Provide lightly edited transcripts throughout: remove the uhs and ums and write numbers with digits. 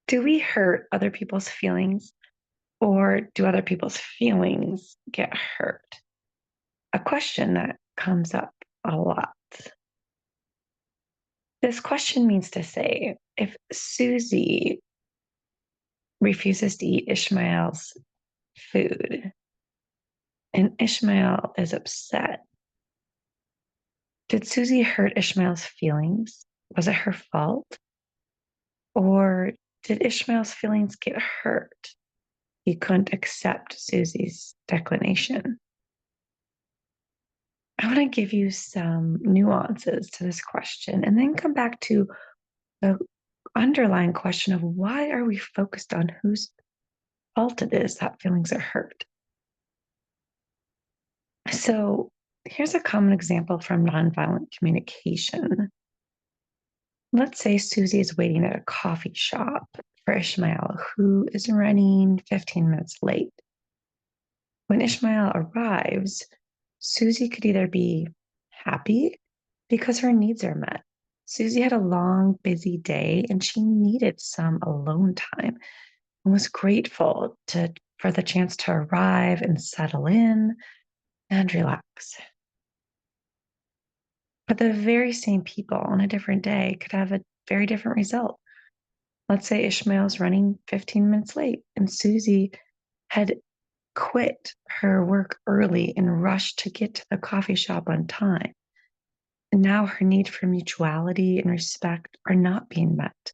Do we hurt other people's feelings or do other people's feelings get hurt? A question that comes up a lot. This question means to say if Susie refuses to eat Ishmael's food and Ishmael is upset, did Susie hurt Ishmael's feelings? Was it her fault? Or did Ishmael's feelings get hurt? He couldn't accept Susie's declination. I want to give you some nuances to this question and then come back to the underlying question of why are we focused on whose fault it is that feelings are hurt? So here's a common example from nonviolent communication. Let's say Susie is waiting at a coffee shop for Ishmael, who is running 15 minutes late. When Ishmael arrives, Susie could either be happy because her needs are met. Susie had a long, busy day and she needed some alone time and was grateful for the chance to arrive and settle in and relax. But the very same people on a different day could have a very different result. Let's say Ishmael's running 15 minutes late and Susie had quit her work early and rushed to get to the coffee shop on time. And now her need for mutuality and respect are not being met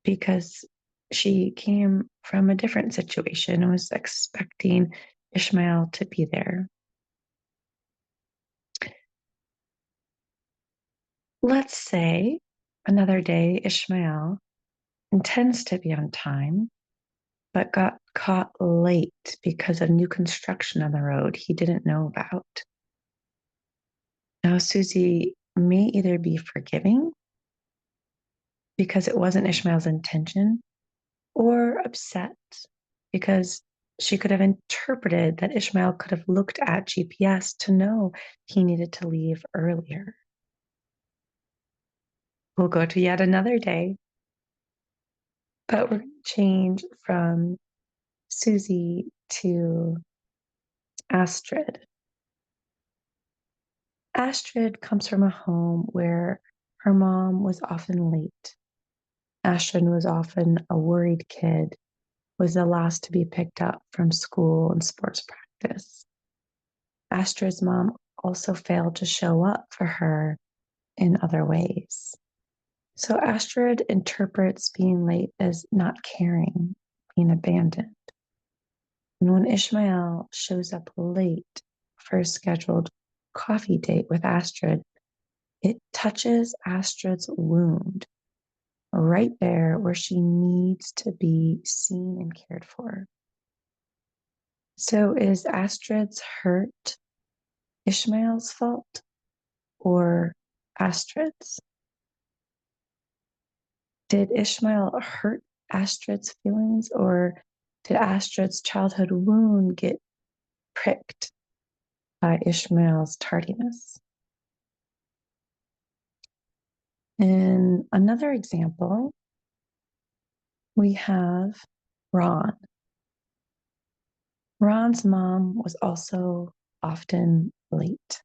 because she came from a different situation and was expecting Ishmael to be there. Let's say another day Ishmael intends to be on time, but got caught late because of new construction on the road he didn't know about. Now, Susie may either be forgiving because it wasn't Ishmael's intention, or upset because she could have interpreted that Ishmael could have looked at GPS to know he needed to leave earlier. We'll go to yet another day, but we're going to change from Susie to Astrid. Astrid comes from a home where her mom was often late. Astrid was often a worried kid, was the last to be picked up from school and sports practice. Astrid's mom also failed to show up for her in other ways. So Astrid interprets being late as not caring, being abandoned. And when Ishmael shows up late for a scheduled coffee date with Astrid, it touches Astrid's wound right there where she needs to be seen and cared for. So is Astrid's hurt Ishmael's fault or Astrid's? Did Ishmael hurt Astrid's feelings or did Astrid's childhood wound get pricked by Ishmael's tardiness? In another example, we have Ron. Ron's mom was also often late.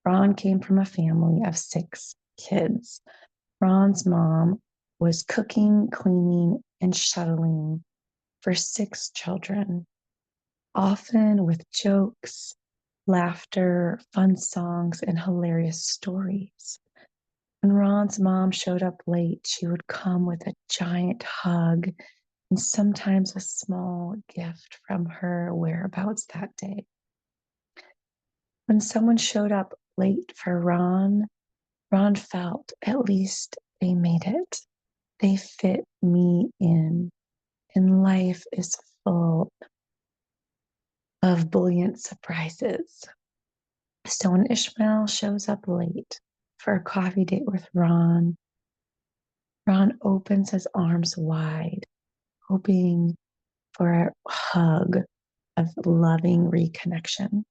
Ron came from a family of 6 kids. Ron's mom was cooking, cleaning, and shuttling for 6 children, often with jokes, laughter, fun songs, and hilarious stories. When Ron's mom showed up late, she would come with a giant hug and sometimes a small gift from her whereabouts that day. When someone showed up late for Ron, Ron felt at least they made it. They fit me in, and life is full of brilliant surprises. So when Ishmael shows up late for a coffee date with Ron, Ron opens his arms wide, hoping for a hug of loving reconnection.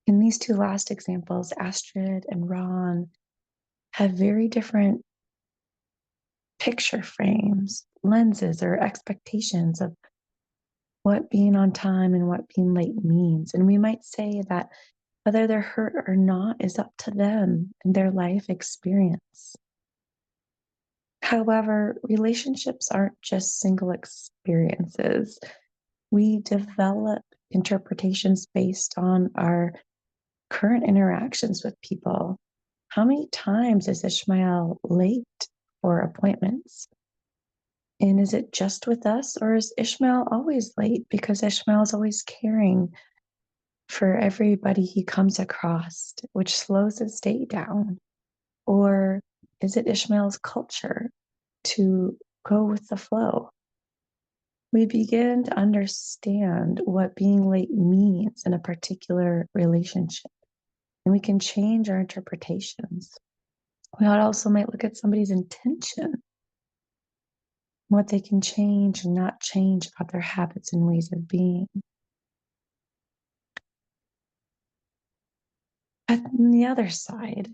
In these 2 last examples, Astrid and Ron have very different picture frames, lenses, or expectations of what being on time and what being late means. And we might say that whether they're hurt or not is up to them and their life experience. However, relationships aren't just single experiences. We develop interpretations based on our current interactions with people. How many times is Ishmael late for appointments? And is it just with us, or is Ishmael always late because Ishmael is always caring for everybody he comes across, which slows his day down? Or is it Ishmael's culture to go with the flow? We begin to understand what being late means in a particular relationship, and we can change our interpretations. We also might look at somebody's intention, what they can change and not change about their habits and ways of being. On the other side,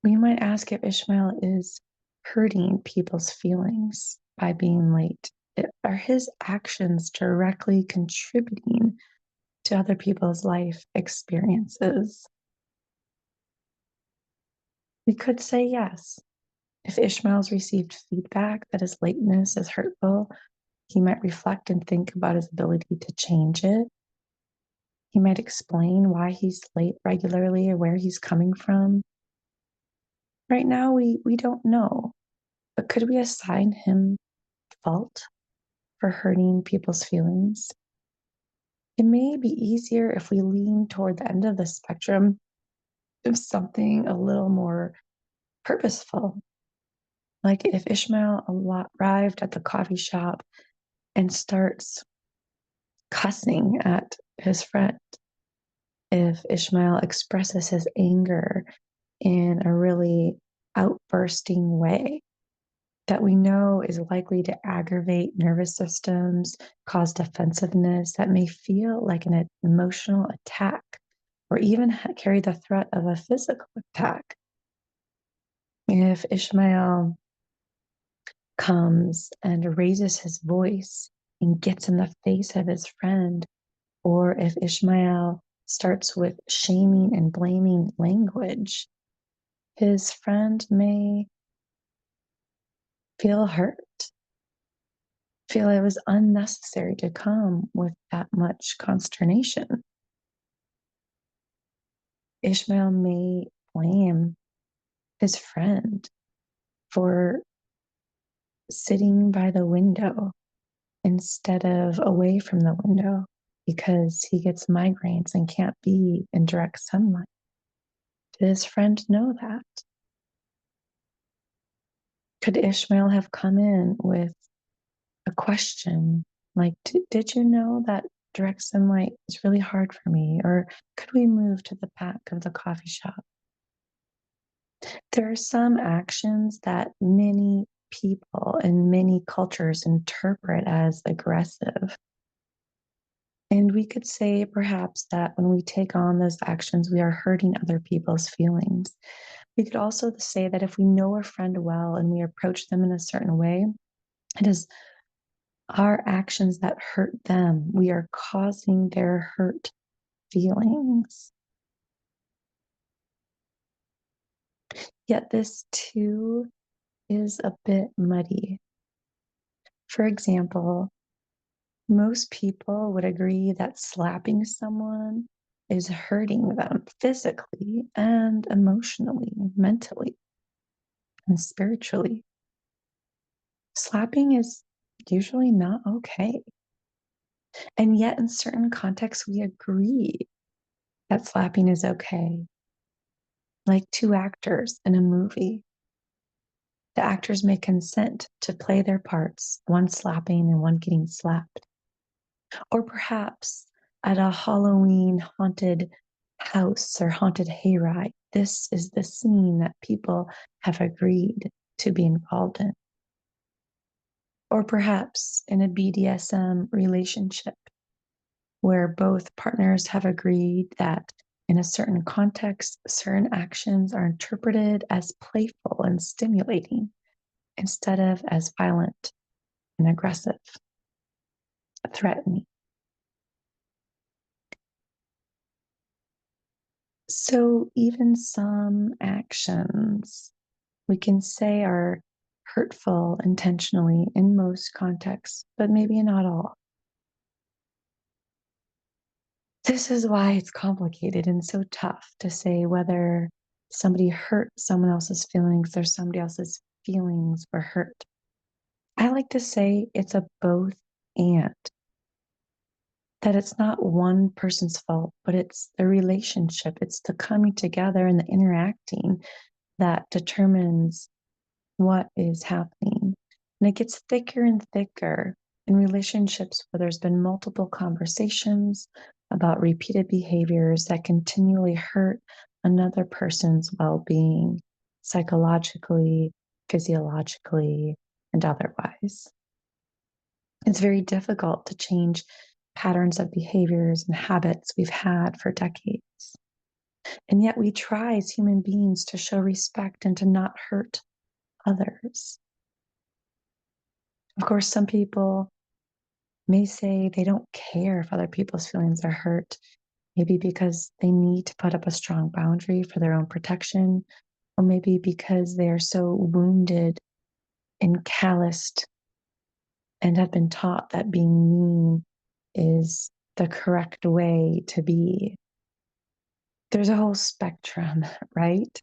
we might ask if Ishmael is hurting people's feelings by being late. Are his actions directly contributing to other people's life experiences? We could say yes. If Ishmael's received feedback that his lateness is hurtful, he might reflect and think about his ability to change it. He might explain why he's late regularly or where he's coming from. Right now, we don't know, but could we assign him fault for hurting people's feelings? It may be easier if we lean toward the end of the spectrum of something a little more purposeful. Like if Ishmael arrived at the coffee shop and starts cussing at his friend, if Ishmael expresses his anger in a really outbursting way that we know is likely to aggravate nervous systems, cause defensiveness that may feel like an emotional attack, or even carry the threat of a physical attack. If Ishmael comes and raises his voice and gets in the face of his friend, or if Ishmael starts with shaming and blaming language, his friend may feel hurt, feel it was unnecessary to come with that much consternation. Ishmael may blame his friend for sitting by the window instead of away from the window because he gets migraines and can't be in direct sunlight. Did his friend know that? Could Ishmael have come in with a question like, did you know that direct sunlight is really hard for me? Or could we move to the back of the coffee shop? There are some actions that many people in many cultures interpret as aggressive. And we could say perhaps that when we take on those actions, we are hurting other people's feelings. We could also say that if we know a friend well and we approach them in a certain way, it is our actions that hurt them. We are causing their hurt feelings. Yet this too is a bit muddy. For example, most people would agree that slapping someone is hurting them physically and emotionally, mentally, and spiritually. Slapping is usually not okay. And yet, in certain contexts, we agree that slapping is okay. Like two actors in a movie, the actors may consent to play their parts, one slapping and one getting slapped. Or perhaps at a Halloween haunted house or haunted hayride, this is the scene that people have agreed to be involved in. Or perhaps in a BDSM relationship where both partners have agreed that In a certain context, certain actions are interpreted as playful and stimulating instead of as violent and aggressive, threatening. So, even some actions we can say are hurtful intentionally in most contexts, but maybe not all. This is why it's complicated and so tough to say whether somebody hurt someone else's feelings or somebody else's feelings were hurt. I like to say it's a both and, that it's not one person's fault, but it's the relationship, it's the coming together and the interacting that determines what is happening. And it gets thicker and thicker in relationships where there's been multiple conversations about repeated behaviors that continually hurt another person's well being, psychologically, physiologically, and otherwise. It's very difficult to change patterns of behaviors and habits we've had for decades. And yet we try as human beings to show respect and to not hurt others. Of course, some people may say they don't care if other people's feelings are hurt, maybe because they need to put up a strong boundary for their own protection, or maybe because they are so wounded and calloused and have been taught that being mean is the correct way to be. There's a whole spectrum, right?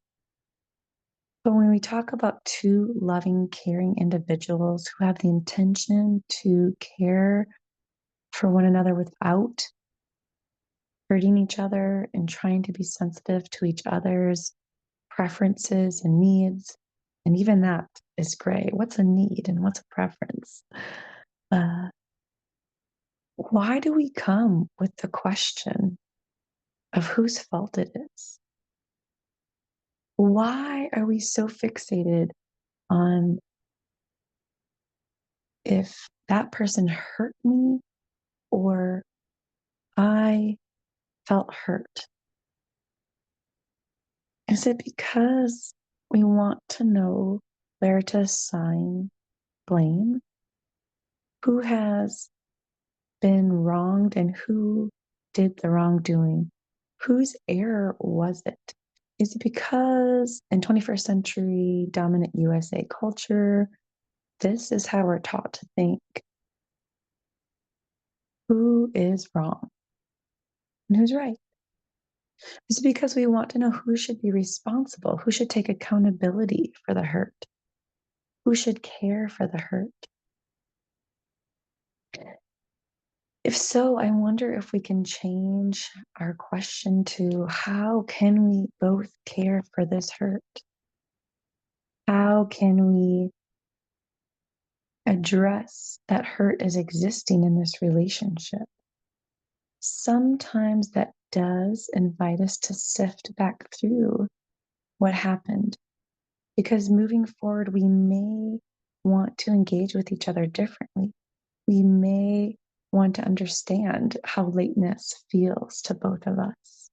But when we talk about two loving, caring individuals who have the intention to care for one another without hurting each other and trying to be sensitive to each other's preferences and needs, and even that is gray. What's a need and what's a preference? Uh, why do we come with the question of whose fault it is? Why are we so fixated on if that person hurt me or I felt hurt? Is it because we want to know where to assign blame? Who has been wronged and who did the wrongdoing? Whose error was it? Is it because in 21st century dominant USA culture, this is how we're taught to think? Who is wrong and who's right? Is it because we want to know who should be responsible, who should take accountability for the hurt, who should care for the hurt? If so, I wonder if we can change our question to how can we both care for this hurt? How can we address that hurt is existing in this relationship? Sometimes that does invite us to sift back through what happened, because moving forward, we may want to engage with each other differently. We may want to understand how lateness feels to both of us,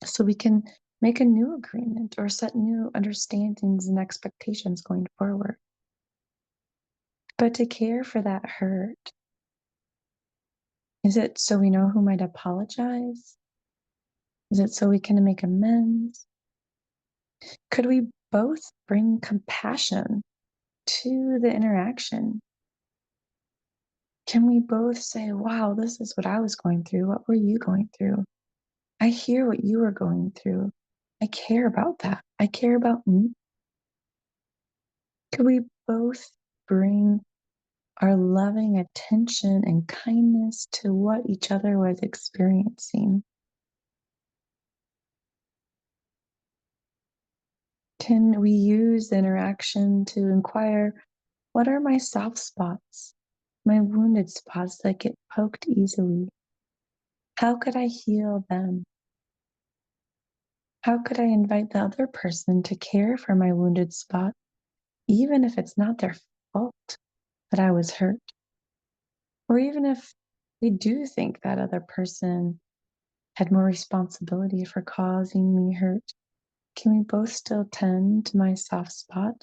so we can make a new agreement or set new understandings and expectations going forward. But to care for that hurt, is it so we know who might apologize? Is it so we can make amends? Could we both bring compassion to the interaction? Can we both say, wow, this is what I was going through. What were you going through? I hear what you were going through. I care about that. I care about me. Could we both bring our loving attention and kindness to what each other was experiencing? Can we use the interaction to inquire, what are my soft spots, my wounded spots that get poked easily? How could I heal them? How could I invite the other person to care for my wounded spot, even if it's not their fault that I was hurt? Or even if we do think that other person had more responsibility for causing me hurt, can we both still tend to my soft spot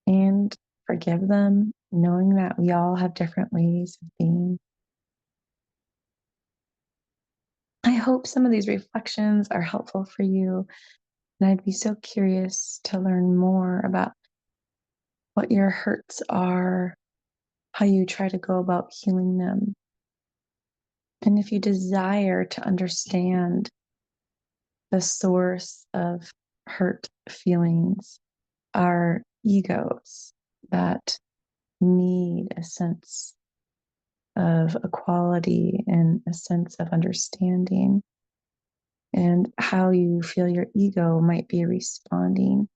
and forgive them, knowing that we all have different ways of being? I hope some of these reflections are helpful for you, and I'd be so curious to learn more about what your hurts are, how you try to go about healing them. And if you desire to understand the source of hurt feelings, our egos that need a sense of equality and a sense of understanding, and how you feel your ego might be responding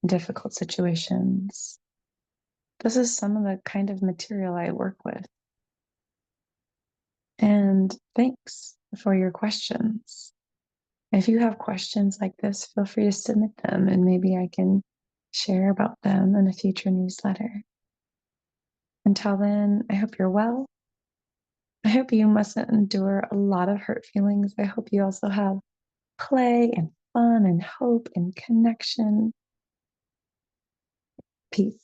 in difficult situations. This is some of the kind of material I work with. And thanks for your questions. If you have questions like this, feel free to submit them and maybe I can share about them in a future newsletter. Until then, I hope you're well. I hope you mustn't endure a lot of hurt feelings. I hope you also have play and fun and hope and connection. Peace.